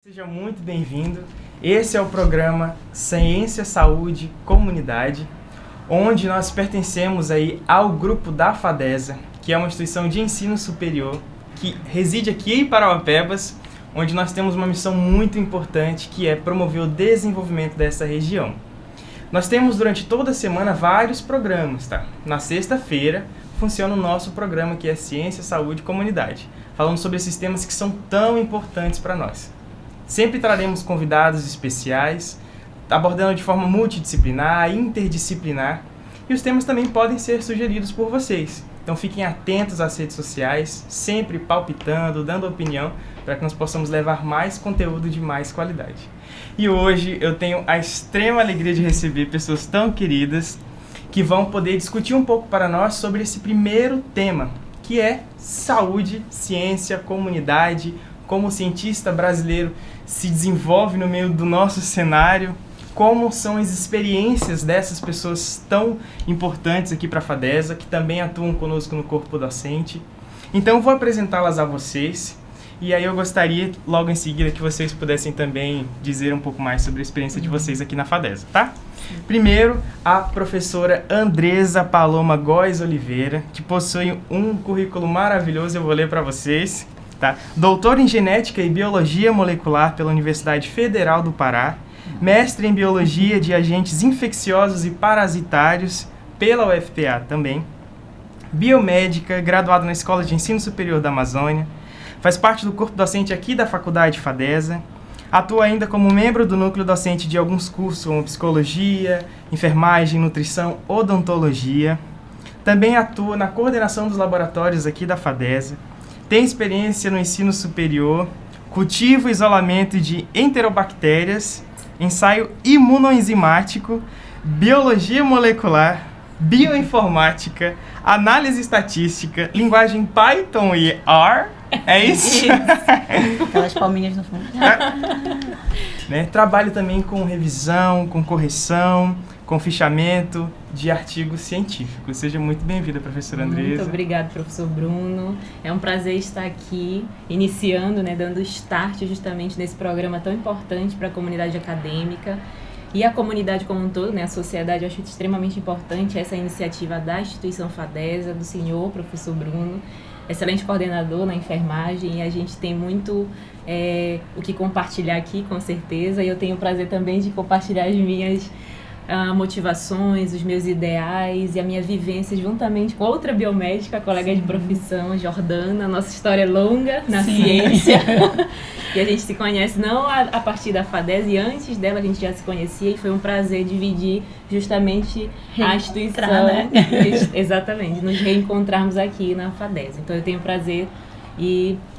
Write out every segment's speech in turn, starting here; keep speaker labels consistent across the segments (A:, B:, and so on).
A: Seja muito bem-vindo. Esse é o programa Ciência, Saúde, Comunidade, onde nós pertencemos aí ao grupo da FADESA, que é uma instituição de ensino superior que reside aqui em Parauapebas, onde nós temos uma missão muito importante, que é promover o desenvolvimento dessa região. Nós temos durante toda a semana vários programas, tá? Na sexta-feira funciona o nosso programa, que é Ciência, Saúde, Comunidade, falando sobre esses temas que são tão importantes para nós. Sempre traremos convidados especiais, abordando de forma multidisciplinar, interdisciplinar, e os temas também podem ser sugeridos por vocês. Então fiquem atentos às redes sociais, sempre palpitando, dando opinião, para que nós possamos levar mais conteúdo de mais qualidade. E hoje eu tenho a extrema alegria de receber pessoas tão queridas que vão poder discutir um pouco para nós sobre esse primeiro tema, que é saúde, ciência, comunidade, como o cientista brasileiro se desenvolve no meio do nosso cenário, como são as experiências dessas pessoas tão importantes aqui para a FADESA, que também atuam conosco no corpo docente. Então eu vou apresentá-las a vocês, e aí eu gostaria logo em seguida que vocês pudessem também dizer um pouco mais sobre a experiência de vocês aqui na FADESA, tá? Primeiro, a professora Andresa Paloma Góes Oliveira, que possui um currículo maravilhoso, eu vou ler para vocês. Tá? Doutora em Genética e Biologia Molecular pela Universidade Federal do Pará, mestre em Biologia de Agentes Infecciosos e Parasitários pela UFPA também, biomédica, graduada na Escola de Ensino Superior da Amazônia, faz parte do corpo docente aqui da Faculdade FADESA, atua ainda como membro do núcleo docente de alguns cursos como Psicologia, Enfermagem, Nutrição, Odontologia, também atua na coordenação dos laboratórios aqui da FADESA, tem experiência no ensino superior, cultivo e isolamento de enterobactérias, ensaio imunoenzimático, biologia molecular, bioinformática, análise estatística, linguagem Python e R. É isso?
B: Aquelas palminhas no fundo.
A: Né? Trabalho também com revisão, com correção, com fichamento de artigos científicos. Seja muito bem-vinda, professora Andresa.
C: Muito obrigada, professor Bruno. É um prazer estar aqui, iniciando, dando start justamente nesse programa tão importante para a comunidade acadêmica e a comunidade como um todo, a sociedade. Eu acho extremamente importante essa iniciativa da instituição FADESA, do senhor professor Bruno, excelente coordenador na enfermagem, e a gente tem muito o que compartilhar aqui, com certeza, e eu tenho o prazer também de compartilhar as minhas motivações, os meus ideais e a minha vivência juntamente com outra biomédica, colega de profissão, Jordana. Nossa história é longa na ciência. E a gente se conhece não a partir da FADESA, e antes dela a gente já se conhecia, e foi um prazer dividir justamente a instituição. Né? Exatamente, nos reencontrarmos aqui na FADESA. Então eu tenho o prazer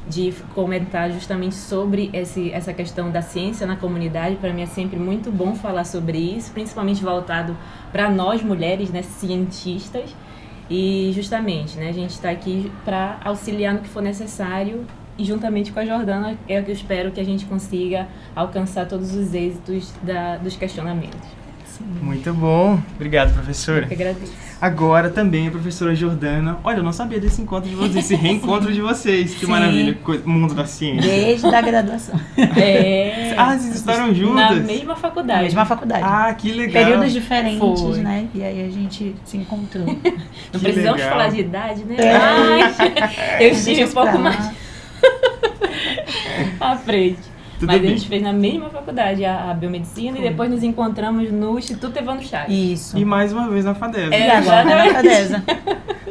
C: de comentar justamente sobre essa questão da ciência na comunidade. Para mim é sempre muito bom falar sobre isso, principalmente voltado para nós mulheres, cientistas, e justamente a gente está aqui para auxiliar no que for necessário, e juntamente com a Jordana eu espero que a gente consiga alcançar todos os êxitos dos questionamentos.
A: Sim. Muito bom. Obrigado, professora.
C: Eu que agradeço.
A: Agora também a professora Jordana. Olha, eu não sabia desse encontro de vocês, esse reencontro de vocês. Que
B: Sim.
A: Maravilha, mundo da ciência.
B: Desde a graduação.
A: Vocês estaram juntas?
C: Na mesma faculdade.
B: Na mesma faculdade.
A: Ah, que legal.
B: Períodos diferentes,
C: Foi.
B: E aí a gente se encontrou.
C: Não precisamos
A: legal.
C: falar de idade, né? Mas eu estive um pouco mais à frente. Mas a gente fez na mesma faculdade a biomedicina, e depois nos encontramos no Instituto Evandro Chagas.
B: Isso.
A: E mais uma vez na FADESA.
B: E agora na FADESA.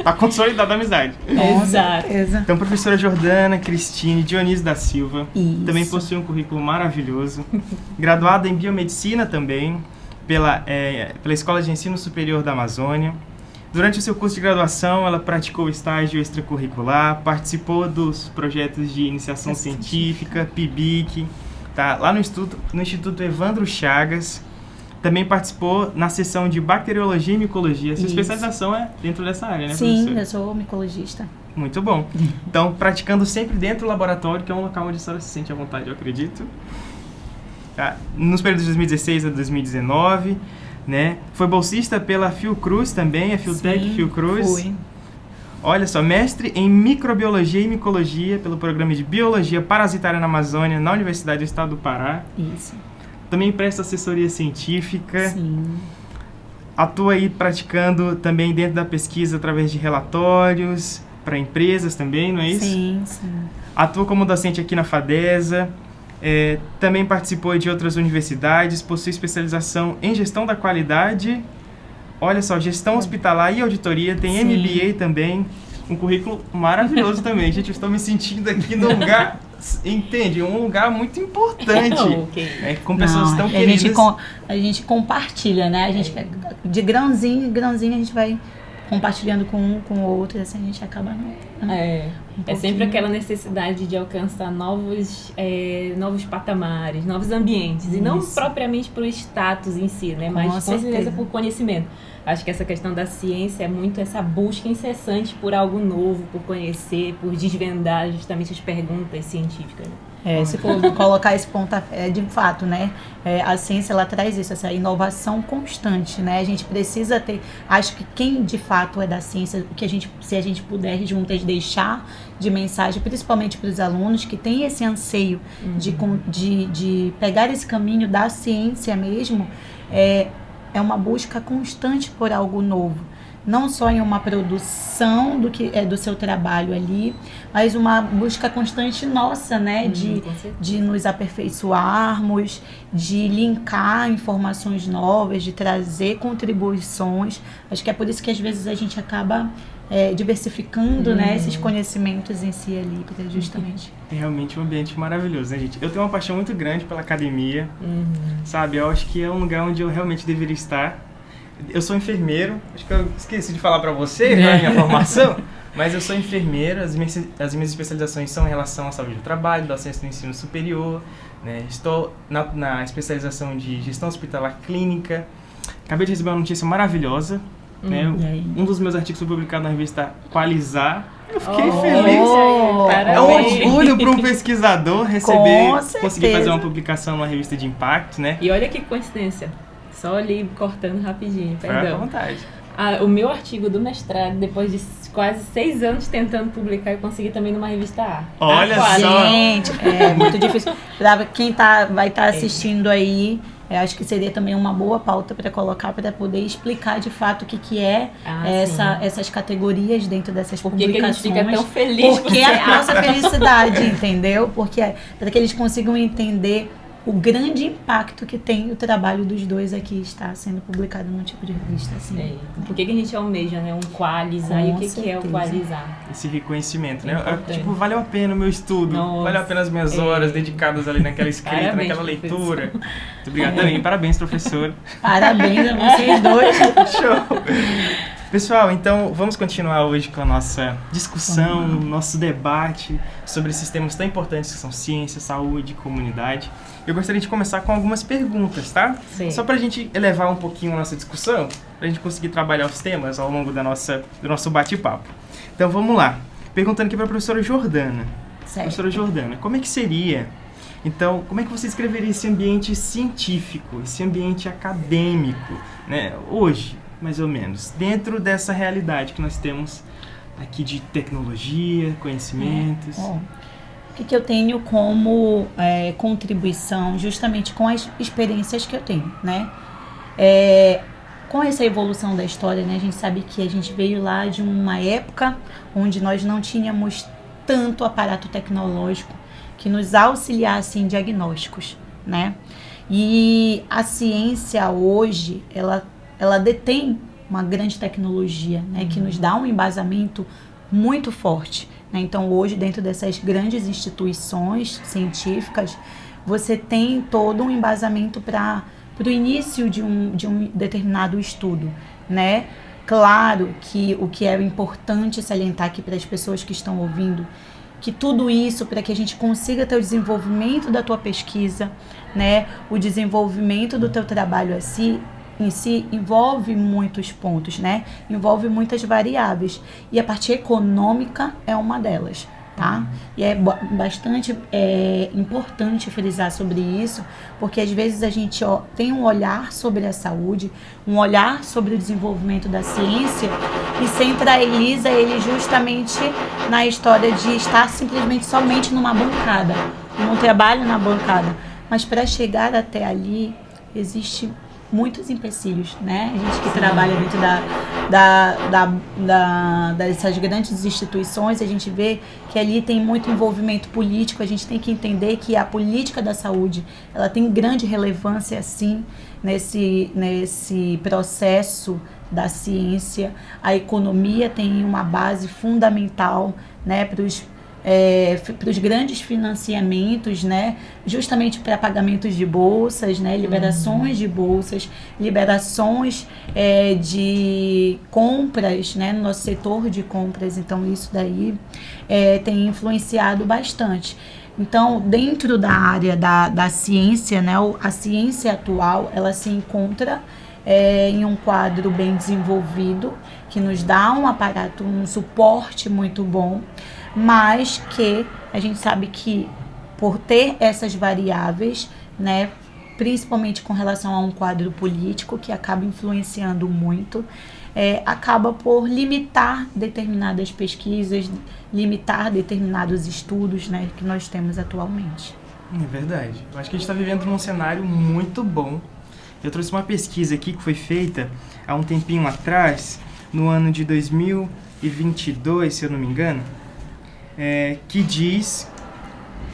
A: Tá consolidada a amizade.
B: Com
C: Exato.
B: certeza.
A: Então, professora Jordana Cristine Dionísio da Silva,
B: Isso.
A: também possui um currículo maravilhoso, graduada em biomedicina também, pela Escola de Ensino Superior da Amazônia. Durante o seu curso de graduação, ela praticou estágio extracurricular, participou dos projetos de iniciação científica, PIBIC, tá? Lá no Instituto Evandro Chagas. Também participou na seção de bacteriologia e micologia. Sua especialização é dentro dessa área, né,
B: Sim,
A: professora?
B: eu sou micologista.
A: Muito bom. Então, praticando sempre dentro do laboratório, que é um local onde a senhora se sente à vontade, eu acredito. Tá? Nos períodos de 2016 a 2019... Foi bolsista pela Fiocruz também, a Fiotec Fiocruz.
B: Fui.
A: Olha só, mestre em microbiologia e micologia pelo programa de biologia parasitária na Amazônia, na Universidade do Estado do Pará.
B: Isso.
A: Também presta assessoria científica.
B: Sim.
A: Atua aí praticando também dentro da pesquisa através de relatórios para empresas também, não é isso?
B: Sim, sim.
A: Atua como docente aqui na FADESA. Também participou de outras universidades, possui especialização em gestão da qualidade. Olha só, gestão hospitalar e auditoria, tem
B: Sim.
A: MBA também, um currículo maravilhoso também. Gente, eu estou me sentindo aqui num lugar, entende? Um lugar muito importante,
C: Ok.
A: com pessoas
B: Não,
A: tão
B: a
A: queridas.
B: a gente compartilha, né? A gente, de grãozinho em grãozinho, a gente vai compartilhando com um, com o outro, e assim a gente acaba...
C: É sempre
B: pouquinho.
C: aquela necessidade de alcançar novos patamares, novos ambientes. E não
B: Isso.
C: propriamente por status em si, né? Mas com certeza
B: certeza.
C: por conhecimento. Acho que essa questão da ciência é muito essa busca incessante por algo novo, por conhecer, por desvendar justamente as perguntas científicas. Né?
B: Se for colocar esse ponto, de fato, né? A ciência, ela traz isso, essa inovação constante, né? A gente precisa ter, acho que quem de fato é da ciência, se a gente puder juntas deixar de mensagem, principalmente para os alunos que têm esse anseio de pegar esse caminho da ciência mesmo, é uma busca constante por algo novo. Não só em uma produção do seu trabalho ali, mas uma busca constante nossa, né? De nos aperfeiçoarmos, de linkar informações novas, de trazer contribuições. Acho que é por isso que às vezes a gente acaba diversificando, né, esses conhecimentos em si ali, porque justamente...
A: É realmente um ambiente maravilhoso, né, gente? Eu tenho uma paixão muito grande pela academia, sabe? Eu acho que é um lugar onde eu realmente deveria estar. Eu sou enfermeiro, acho que eu esqueci de falar pra você, na minha formação, mas eu sou enfermeiro, as minhas especializações são em relação à saúde do trabalho, docência do ensino superior, né? Estou na especialização de gestão hospitalar clínica. Acabei de receber uma notícia maravilhosa, né? Um dos meus artigos foi publicado na revista Qualizar. Eu fiquei feliz. É um orgulho para um pesquisador conseguir fazer uma publicação numa revista de impacto, né?
C: E olha que coincidência. Só ali cortando rapidinho, perdão.
A: Fica à vontade.
C: O meu artigo do mestrado, depois de quase 6 anos tentando publicar, eu consegui também numa revista A.
A: Olha só!
B: Gente, é muito difícil. Pra quem vai estar assistindo aí, acho que seria também uma boa pauta para colocar, para poder explicar de fato o que é essas categorias dentro dessas publicações.
C: Por que a gente fica tão feliz?
B: Porque é a nossa felicidade, entendeu? Porque para que eles consigam entender o grande impacto que tem o trabalho dos dois aqui está sendo publicado num tipo de revista assim.
C: Por que a gente almeja, né? Um qualizar. E o que é o qualizar?
A: Esse reconhecimento, né? Tipo, valeu a pena o meu estudo, valeu a pena as minhas horas dedicadas ali naquela escrita,
C: Parabéns,
A: naquela leitura. Muito obrigado também, parabéns, professor.
B: Parabéns a vocês dois.
A: Show! Pessoal, então vamos continuar hoje com a nossa discussão, nosso debate sobre esses temas tão importantes que são ciência, saúde, comunidade. Eu gostaria de começar com algumas perguntas, tá?
C: Sim.
A: Só pra gente elevar um pouquinho a nossa discussão, pra gente conseguir trabalhar os temas ao longo do nosso bate-papo. Então vamos lá. Perguntando aqui pra professora Jordana.
B: Certo.
A: Professora Jordana, como é que seria... Então, como é que você escreveria esse ambiente científico, esse ambiente acadêmico, né? Hoje, mais ou menos, dentro dessa realidade que nós temos aqui de tecnologia, conhecimentos.
B: O que eu tenho como contribuição justamente com as experiências que eu tenho, né? Com essa evolução da história, né, a gente sabe que a gente veio lá de uma época onde nós não tínhamos tanto aparato tecnológico que nos auxiliasse em diagnósticos, né? E a ciência hoje, ela detém uma grande tecnologia, né, que nos dá um embasamento muito forte, né? Então, hoje, dentro dessas grandes instituições científicas, você tem todo um embasamento para o início de um determinado estudo, né? Claro que o que é importante salientar aqui para as pessoas que estão ouvindo, que tudo isso, para que a gente consiga ter o desenvolvimento da tua pesquisa, né, o desenvolvimento do teu trabalho em si, envolve muitos pontos, né? Envolve muitas variáveis. E a parte econômica é uma delas, tá? E é bastante importante frisar sobre isso, porque às vezes a gente tem um olhar sobre a saúde, um olhar sobre o desenvolvimento da ciência e centraliza ele justamente na história de estar simplesmente somente numa bancada, num trabalho na bancada. Mas para chegar até ali, existe muitos empecilhos, né? A gente que trabalha dentro dessas grandes instituições, a gente vê que ali tem muito envolvimento político. A gente tem que entender que a política da saúde, ela tem grande relevância, sim, nesse processo da ciência. A economia tem uma base fundamental, né, para os grandes financiamentos, né, justamente para pagamentos de bolsas, né, liberações de bolsas, liberações de compras, né, no nosso setor de compras. Então isso daí tem influenciado bastante. Então, dentro da área da ciência, né, a ciência atual, ela se encontra em um quadro bem desenvolvido, que nos dá um aparato, um suporte muito bom, mas que a gente sabe que por ter essas variáveis, né, principalmente com relação a um quadro político que acaba influenciando muito, acaba por limitar determinadas pesquisas, limitar determinados estudos, né, que nós temos atualmente.
A: É verdade. Eu acho que a gente está vivendo num cenário muito bom. Eu trouxe uma pesquisa aqui que foi feita há um tempinho atrás, no ano de 2022, se eu não me engano, que diz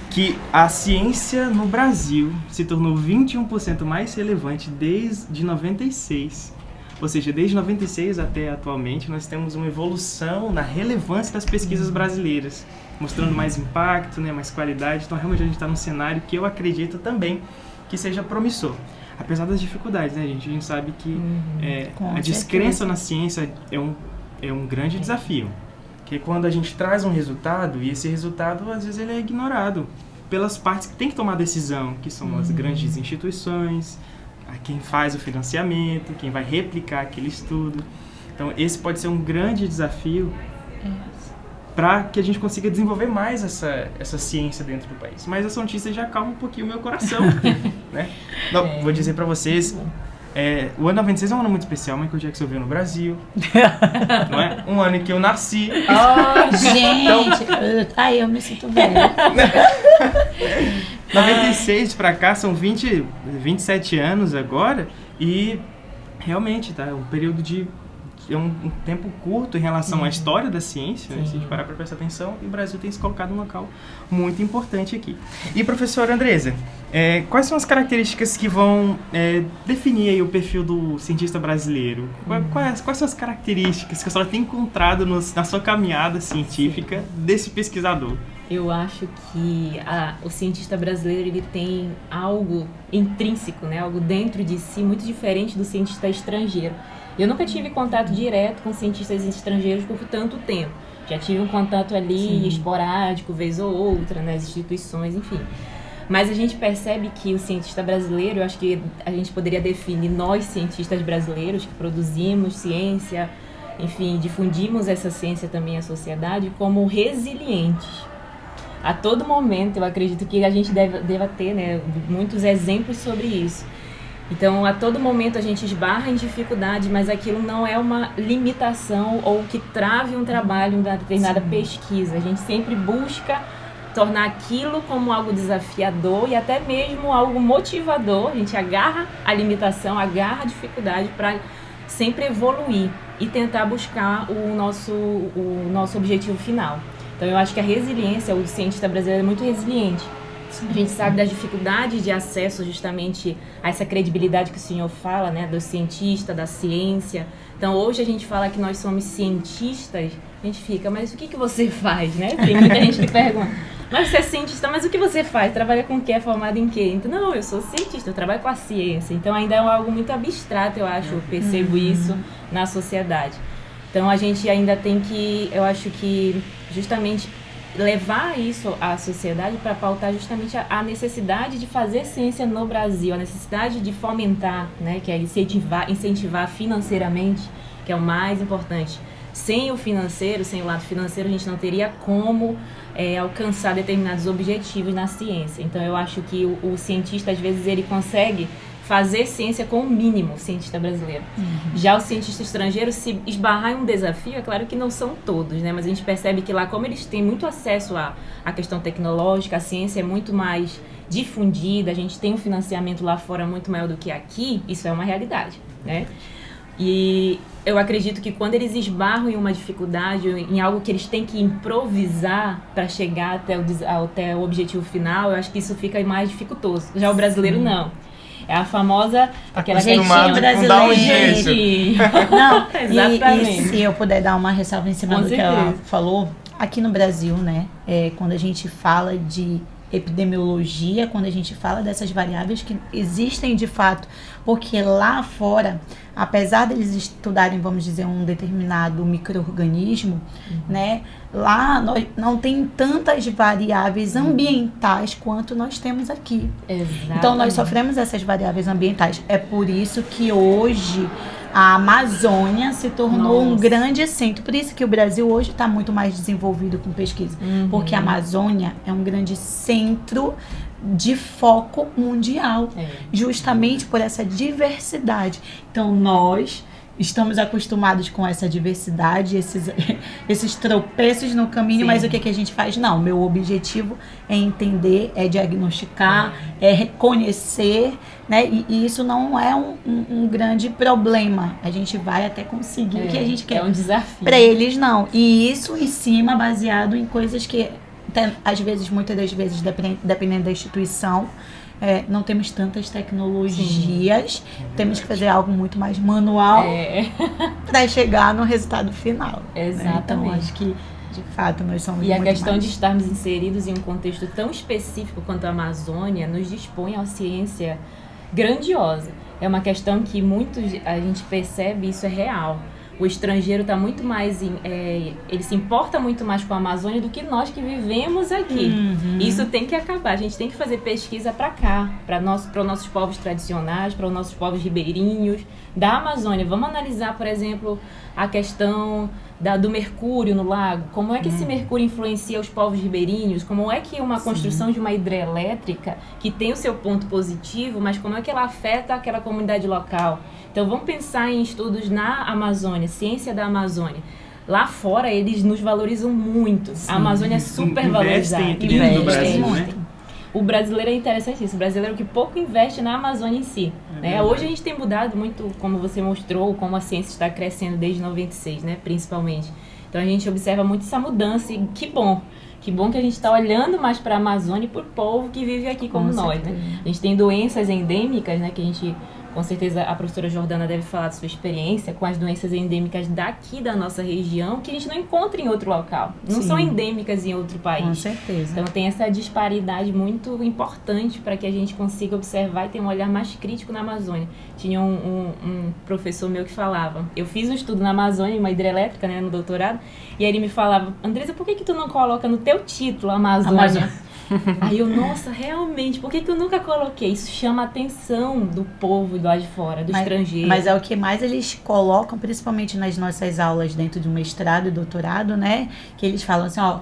A: que a ciência no Brasil se tornou 21% mais relevante desde 96. Ou seja, desde 96 até atualmente, nós temos uma evolução na relevância das pesquisas brasileiras, mostrando mais impacto, né, mais qualidade. Então, realmente, a gente está num cenário que eu acredito também que seja promissor. Apesar das dificuldades, né, gente? A gente sabe que a descrença na ciência é um grande desafio. Que quando a gente traz um resultado, e esse resultado, às vezes, ele é ignorado pelas partes que tem que tomar decisão, que são as grandes instituições, quem faz o financiamento, quem vai replicar aquele estudo. Então, esse pode ser um grande desafio para que a gente consiga desenvolver mais essa ciência dentro do país. Mas essa notícia já acalma um pouquinho o meu coração, né? Não, vou dizer para vocês, o ano 96 é um ano muito especial. Michael Jackson veio no Brasil, não é? Um ano em que eu nasci.
B: Oh, gente! Então, eu me sinto velha.
A: 96 para cá são 27 anos agora e realmente, tá? É um período um tempo curto em relação à história da ciência, né? Se a gente parar para prestar atenção, e o Brasil tem se colocado num local muito importante aqui. E, professora Andresa, quais são as características que vão definir aí o perfil do cientista brasileiro? Quais são as características que a senhora tem encontrado na sua caminhada científica desse pesquisador?
C: Eu acho que o cientista brasileiro, ele tem algo intrínseco, né? Algo dentro de si muito diferente do cientista estrangeiro. Eu nunca tive contato direto com cientistas estrangeiros por tanto tempo. Já tive um contato ali esporádico, vez ou outra, nas instituições, enfim. Mas a gente percebe que o cientista brasileiro, eu acho que a gente poderia definir nós, cientistas brasileiros, que produzimos ciência, enfim, difundimos essa ciência também à sociedade, como resilientes. A todo momento, eu acredito que a gente deva ter, né, muitos exemplos sobre isso. Então, a todo momento a gente esbarra em dificuldade, mas aquilo não é uma limitação ou que trave um trabalho, uma determinada pesquisa. A gente sempre busca tornar aquilo como algo desafiador e até mesmo algo motivador. A gente agarra a limitação, agarra a dificuldade para sempre evoluir e tentar buscar o nosso objetivo final. Então, eu acho que a resiliência, o cientista brasileiro é muito resiliente. A gente sabe das dificuldades de acesso justamente a essa credibilidade que o senhor fala, né, do cientista, da ciência. Então, hoje a gente fala que nós somos cientistas, a gente fica, mas o que você faz, né? Tem muita gente que pergunta, mas você é cientista, mas o que você faz? Trabalha com o quê? É formado em quê? Então, não, eu sou cientista, eu trabalho com a ciência. Então, ainda é algo muito abstrato, eu acho, eu percebo isso na sociedade. Então, a gente ainda tem que, eu acho que, justamente levar isso à sociedade para pautar justamente a necessidade de fazer ciência no Brasil, a necessidade de fomentar, né, que é incentivar financeiramente, que é o mais importante. sem o financeiro, sem o lado financeiro, a gente não teria como alcançar determinados objetivos na ciência. Então, eu acho que o cientista, às vezes, ele consegue fazer ciência com o mínimo, o cientista brasileiro. Já o cientista estrangeiro, se esbarrar em um desafio, é claro que não são todos, né? Mas a gente percebe que lá, como eles têm muito acesso à questão tecnológica, a ciência é muito mais difundida, a gente tem um financiamento lá fora muito maior do que aqui, isso é uma realidade, né? E eu acredito que quando eles esbarram em uma dificuldade, em algo que eles têm que improvisar para chegar até o objetivo final, eu acho que isso fica mais dificultoso. Já o brasileiro, não. É a famosa, aquela
A: acostumado com dar um jeito.
B: Não,
C: exatamente.
B: E se eu puder dar uma ressalva em cima
C: Com
B: do
C: certeza.
B: que ela falou, aqui no Brasil, né, quando a gente fala de epidemiologia, quando a gente fala dessas variáveis que existem de fato, porque lá fora, apesar deles estudarem, vamos dizer, um determinado micro-organismo, né, lá não tem tantas variáveis ambientais quanto nós temos aqui.
C: Exatamente.
B: Então nós sofremos essas variáveis ambientais. É por isso que hoje a Amazônia se tornou um grande centro. Por isso que o Brasil hoje está muito mais desenvolvido com pesquisa. Porque a Amazônia é um grande centro de foco mundial. Justamente por essa diversidade. Então nós estamos acostumados com essa diversidade, esses tropeços no caminho, mas o que a gente faz? Não, meu objetivo é entender, é diagnosticar, é reconhecer, né? E isso não é um grande problema. A gente vai até conseguir o que a gente quer.
C: É um desafio.
B: Para eles, não. E isso em cima, baseado em coisas que, às vezes, muitas das vezes, dependendo da instituição, não temos tantas tecnologias, temos que fazer algo muito mais manual para chegar no resultado final.
C: Exatamente.
B: Né? Então, acho que, de fato, nós somos
C: E a
B: muito
C: questão
B: mais...
C: de estarmos inseridos em um contexto tão específico quanto a Amazônia nos dispõe a uma ciência grandiosa. É uma questão que a gente percebe, isso é real. O estrangeiro está muito mais ele se importa muito mais com a Amazônia do que nós que vivemos aqui. Isso tem que acabar. A gente tem que fazer pesquisa para cá, para os nossos povos tradicionais, para os nossos povos ribeirinhos da Amazônia. Vamos analisar, por exemplo, a questão do mercúrio no lago. Como é que esse mercúrio influencia os povos ribeirinhos? Como é que uma construção de uma hidrelétrica, que tem o seu ponto positivo, mas como é que ela afeta aquela comunidade local? Então, vamos pensar em estudos na Amazônia, ciência da Amazônia. Lá fora, eles nos valorizam muito. A Amazônia é super valorizada.
A: Investem no Brasil, né?
C: O brasileiro é interessante isso. O brasileiro que pouco investe na Amazônia em si. Né? Hoje a gente tem mudado muito, como você mostrou, como a ciência está crescendo desde 96, né? Principalmente. Então, a gente observa muito essa mudança e que bom. Que bom que a gente está olhando mais para a Amazônia e para o povo que vive aqui como nós, né? A gente tem doenças endêmicas, né? Que a gente... Com certeza a professora Jordana deve falar da sua experiência com as doenças endêmicas daqui da nossa região, que a gente não encontra em outro local. Não são endêmicas em outro país.
B: Com certeza.
C: Então tem essa disparidade muito importante para que a gente consiga observar e ter um olhar mais crítico na Amazônia. Tinha um professor meu que falava, eu fiz um estudo na Amazônia, uma hidrelétrica, né, no doutorado, e aí ele me falava, Andresa, por que tu não coloca no teu título Amazônia? Aí eu, nossa, realmente, por que eu nunca coloquei? Isso chama a atenção do povo lá de fora, do estrangeiro.
B: Mas é o que mais eles colocam, principalmente nas nossas aulas dentro do mestrado e doutorado, né? Que eles falam assim, ó,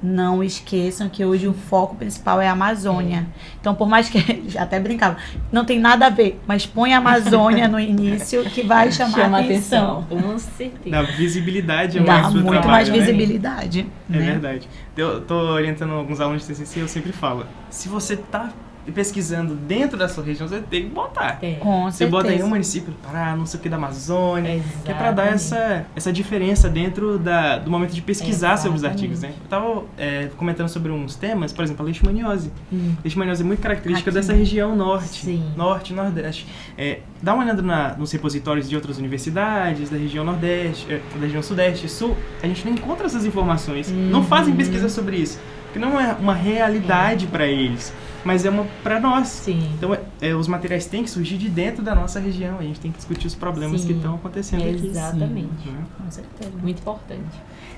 B: não esqueçam que hoje o foco principal é a Amazônia. Então, por mais que, já até brincava, não tem nada a ver, mas põe a Amazônia no início que vai chamar a atenção.
C: Com certeza.
A: Dá visibilidade a
B: Dá
A: mais do
B: muito
A: trabalho,
B: mais
A: né?
B: visibilidade.
A: É
B: né?
A: verdade. Eu tô orientando alguns alunos de TCC, eu sempre falo, se você tá pesquisando dentro da sua região, você tem que botar.
B: Com
A: Você
B: certeza.
A: bota aí um município do Pará, não sei o que, da Amazônia,
C: Exatamente.
A: que é pra dar essa diferença dentro do momento de pesquisar sobre os artigos, né? Eu tava comentando sobre uns temas, por exemplo, a leishmaniose. Leishmaniose é muito característica dessa região norte,
C: Sim.
A: norte, nordeste. Dá uma olhada nos repositórios de outras universidades, da região nordeste, da região sudeste, sul, a gente não encontra essas informações, não fazem pesquisa sobre isso, porque não é uma realidade para eles. Mas é uma para nós.
C: Sim.
A: Então, os materiais têm que surgir de dentro da nossa região. A gente tem que discutir os problemas que estão acontecendo aqui.
C: Exatamente.
A: Né?
B: Com certeza.
C: Muito importante.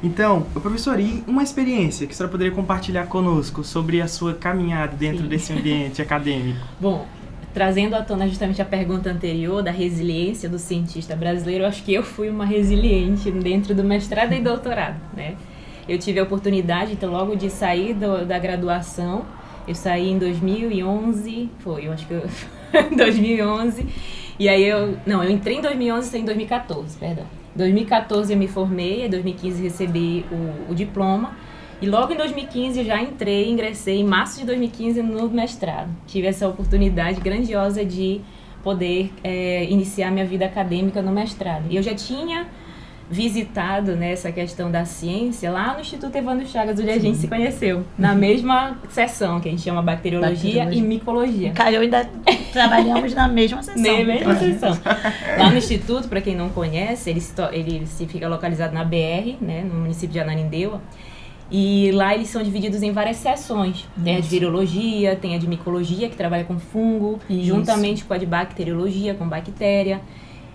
A: Então, professor, e uma experiência que a senhora poderia compartilhar conosco sobre a sua caminhada dentro desse ambiente acadêmico?
C: Bom, trazendo à tona justamente a pergunta anterior da resiliência do cientista brasileiro, eu acho que eu fui uma resiliente dentro do mestrado e doutorado, né? Eu tive a oportunidade, então, logo de sair da graduação, eu saí em 2011, em 2011, e aí eu entrei em 2011 e saí em 2014, perdão. Em 2014 eu me formei, em 2015 recebi o diploma, e logo em 2015 eu já ingressei em março de 2015 no mestrado. Tive essa oportunidade grandiosa de poder iniciar minha vida acadêmica no mestrado. E eu já tinha visitado, né, essa questão da ciência lá no Instituto Evandro Chagas, onde a gente se conheceu, na mesma sessão, que a gente chama bacteriologia e micologia.
B: Caio, ainda trabalhamos na mesma sessão.
C: Na mesma sessão. Lá no Instituto, para quem não conhece, ele se fica localizado na BR, né, no município de Ananindeua, e lá eles são divididos em várias seções. Tem a de virologia, tem a de micologia, que trabalha com fungo, juntamente com a de bacteriologia, com bactéria.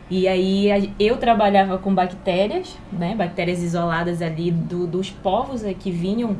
C: E aí eu trabalhava com bactérias, né, bactérias isoladas ali dos povos que vinham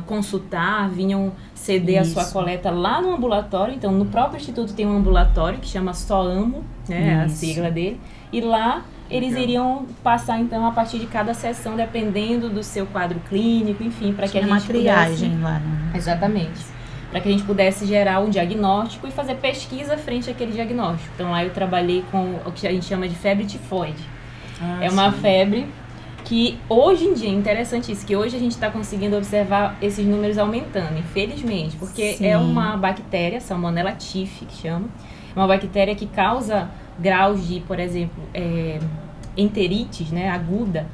C: consultar, vinham ceder a sua coleta lá no ambulatório. Então, no próprio instituto tem um ambulatório que chama SOAMO, né, a sigla dele, e lá eles iriam passar, então, a partir de cada sessão, dependendo do seu quadro clínico, enfim, para que a gente
B: uma triagem lá, né?
C: Exatamente. Para que a gente pudesse gerar um diagnóstico e fazer pesquisa frente àquele diagnóstico. Então, lá eu trabalhei com o que a gente chama de febre tifoide. É uma febre que hoje em dia, interessante isso, que hoje a gente está conseguindo observar esses números aumentando, infelizmente, porque é uma bactéria, Salmonella typhi, que chama, uma bactéria que causa graus de, por exemplo, enterites, né, aguda,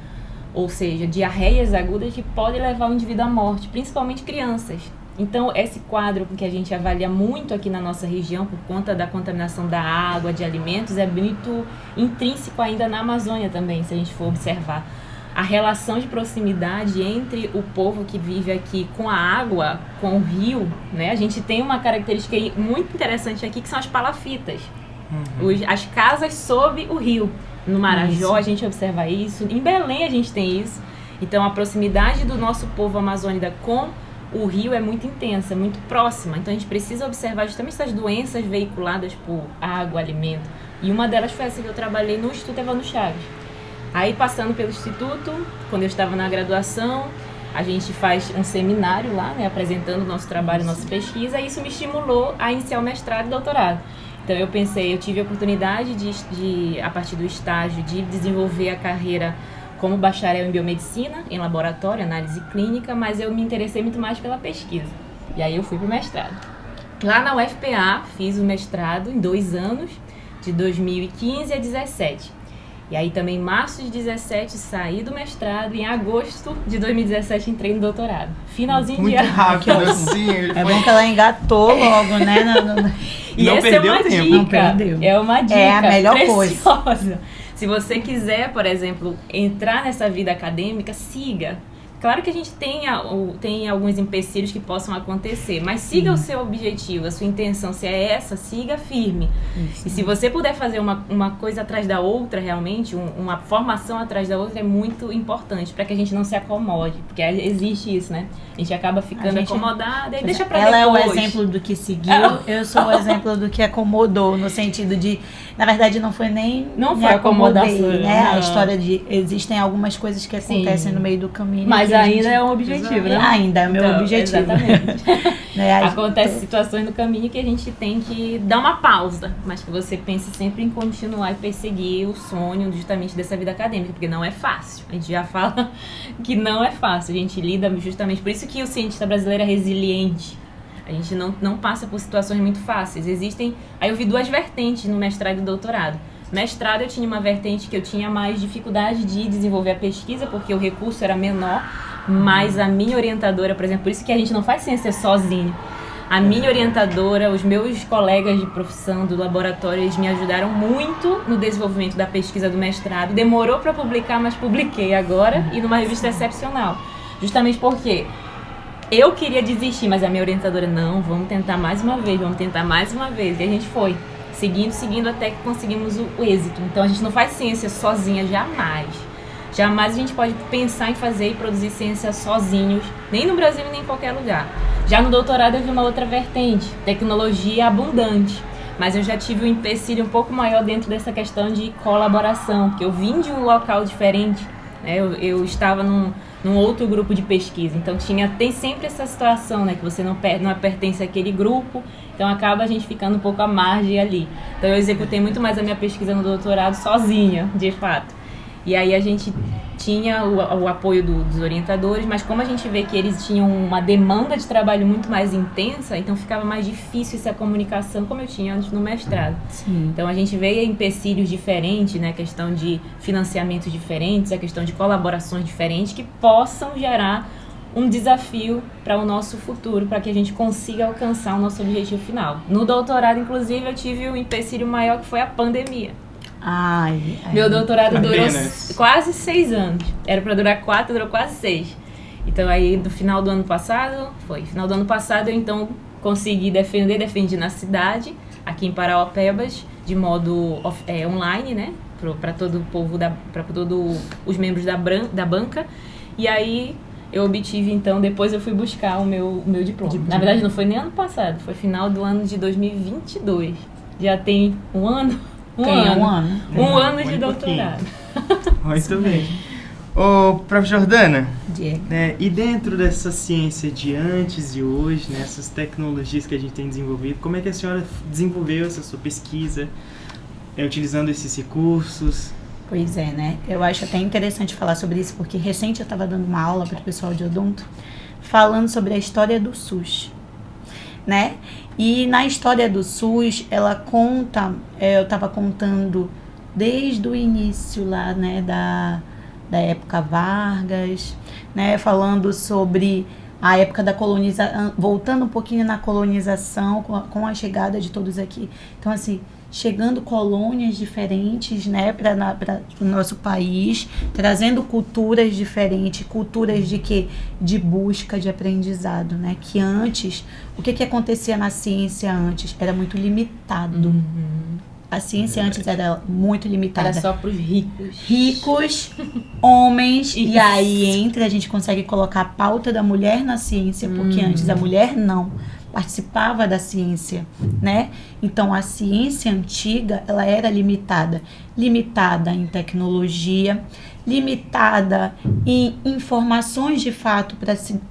C: ou seja, diarreias agudas que podem levar o indivíduo à morte, principalmente crianças. Então, esse quadro que a gente avalia muito aqui na nossa região, por conta da contaminação da água, de alimentos, é muito intrínseco ainda na Amazônia também, se a gente for observar. A relação de proximidade entre o povo que vive aqui com a água, com o rio, né? A gente tem uma característica muito interessante aqui, que são as palafitas. As casas sob o rio. No Marajó a gente observa isso, em Belém a gente tem isso. Então, a proximidade do nosso povo amazônico com o rio é muito intensa, muito próxima. Então, a gente precisa observar justamente essas doenças veiculadas por água, alimento. E uma delas foi essa que eu trabalhei no Instituto Evandro Chagas. Aí, passando pelo Instituto, quando eu estava na graduação, a gente faz um seminário lá, né, apresentando o nosso trabalho, nossa pesquisa, e isso me estimulou a iniciar o mestrado e doutorado. Então, eu tive a oportunidade de, a partir do estágio, de desenvolver a carreira como bacharel em biomedicina, em laboratório, análise clínica, mas eu me interessei muito mais pela pesquisa. E aí eu fui para o mestrado. Lá na UFPA, fiz o mestrado em 2 anos, de 2015 a 2017. E aí também em março de 2017 saí do mestrado, e em agosto de 2017 entrei no doutorado. Finalzinho
A: muito
C: de ano.
A: Muito rápido, assim.
B: É bom que ela engatou logo, né?
C: E
A: não
C: essa
A: perdeu
C: é uma
A: tempo.
C: dica.
B: Não perdeu.
C: É uma dica
B: é a melhor
C: preciosa.
B: coisa.
C: Se você quiser, por exemplo, entrar nessa vida acadêmica, siga. Claro que a gente tem alguns empecilhos que possam acontecer, mas siga o seu objetivo, a sua intenção. Se é essa, siga firme. Isso. E se você puder fazer uma coisa atrás da outra, realmente, uma formação atrás da outra, é muito importante para que a gente não se acomode, porque existe isso, né? A gente acaba ficando acomodada e deixa pra depois.
B: Ela é o exemplo do que seguiu, eu sou o exemplo do que acomodou, no sentido de, na verdade, não foi nem
C: não foi acomodação,
B: né? A história de, existem algumas coisas que acontecem no meio do caminho.
C: Mas ainda é um objetivo, né?
B: Ainda é o meu objetivo.
C: Exatamente.
B: Né?
C: Acontecem situações no caminho que a gente tem que dar uma pausa, mas que você pense sempre em continuar e perseguir o sonho justamente dessa vida acadêmica, porque não é fácil. A gente já fala que não é fácil. A gente lida justamente, por isso que o cientista brasileiro é resiliente. A gente não passa por situações muito fáceis. Aí eu vi 2 vertentes no mestrado e doutorado. Mestrado eu tinha uma vertente que eu tinha mais dificuldade de desenvolver a pesquisa, porque o recurso era menor, mas a minha orientadora, por exemplo, por isso que a gente não faz ciência sozinho. A minha orientadora, os meus colegas de profissão do laboratório, eles me ajudaram muito no desenvolvimento da pesquisa do mestrado. Demorou para publicar, mas publiquei agora e numa revista excepcional. Justamente porque eu queria desistir, mas a minha orientadora, não, vamos tentar mais uma vez. E a gente foi. Seguindo até que conseguimos o êxito. Então a gente não faz ciência sozinha, jamais. Jamais a gente pode pensar em fazer e produzir ciência sozinhos, nem no Brasil nem em qualquer lugar. Já no doutorado eu vi uma outra vertente, tecnologia abundante. mas eu já tive um empecilho um pouco maior dentro dessa questão de colaboração, porque eu vim de um local diferente, né? Eu estava num outro grupo de pesquisa, então tem sempre essa situação, né, que você não pertence àquele grupo, então acaba a gente ficando um pouco à margem ali. Então eu executei muito mais a minha pesquisa no doutorado sozinha, de fato. E aí a gente tinha o apoio dos orientadores, mas como a gente vê que eles tinham uma demanda de trabalho muito mais intensa, então ficava mais difícil essa comunicação como eu tinha antes no mestrado.
B: Sim.
C: Então a gente vê empecilhos diferentes, né, a questão de financiamentos diferentes, a questão de colaborações diferentes que possam gerar um desafio para o nosso futuro, para que a gente consiga alcançar o nosso objetivo final. No doutorado, inclusive, eu tive um empecilho maior que foi a pandemia. Meu doutorado durou quase 6 anos. Era para durar 4, durou quase 6. Então aí no final do ano passado, eu então consegui defendi na cidade, aqui em Parauapebas, de modo online, né? Para todo o povo, para todos os membros da banca. E aí eu obtive, então, depois eu fui buscar o meu diploma. Na verdade não foi nem ano passado, foi final do ano de
A: 2022.
C: Já tem um ano. Um ano de doutorado.
A: Muito bem. Ô, Prof. Jordana,
B: Diego.
A: Né, e dentro dessa ciência de antes e hoje, né, essas tecnologias que a gente tem desenvolvido, como é que a senhora desenvolveu essa sua pesquisa, utilizando esses recursos?
B: Pois é, né? Eu acho até interessante falar sobre isso, porque recente eu estava dando uma aula para o pessoal de odonto, falando sobre a história do SUS, né? E na história do SUS, ela conta, eu estava contando desde o início lá, né, da época Vargas, né, falando sobre a época da colonização, voltando um pouquinho na colonização, com a chegada de todos aqui. Então, assim, chegando colônias diferentes, né, para o nosso país, trazendo culturas diferentes, culturas de quê? De busca, de aprendizado, né, que antes, o que acontecia na ciência antes? Era muito limitado.
C: Uhum.
B: A ciência antes era muito limitada.
C: Era só para os ricos.
B: Ricos, homens,
C: Isso.
B: E aí a gente consegue colocar a pauta da mulher na ciência, porque antes a mulher não participava da ciência, né? Então a ciência antiga, ela era limitada em tecnologia, limitada em informações de fato para se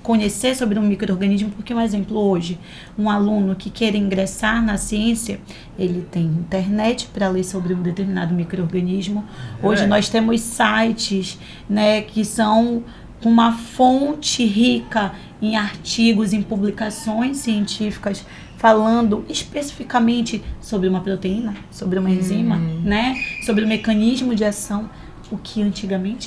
B: conhecer sobre um micro-organismo, porque, um exemplo, hoje, um aluno que queira ingressar na ciência, ele tem internet para ler sobre um determinado micro-organismo. Hoje nós temos sites, né, que são uma fonte rica em artigos, em publicações científicas, falando especificamente sobre uma proteína, sobre uma enzima, né, sobre o mecanismo de ação, o que antigamente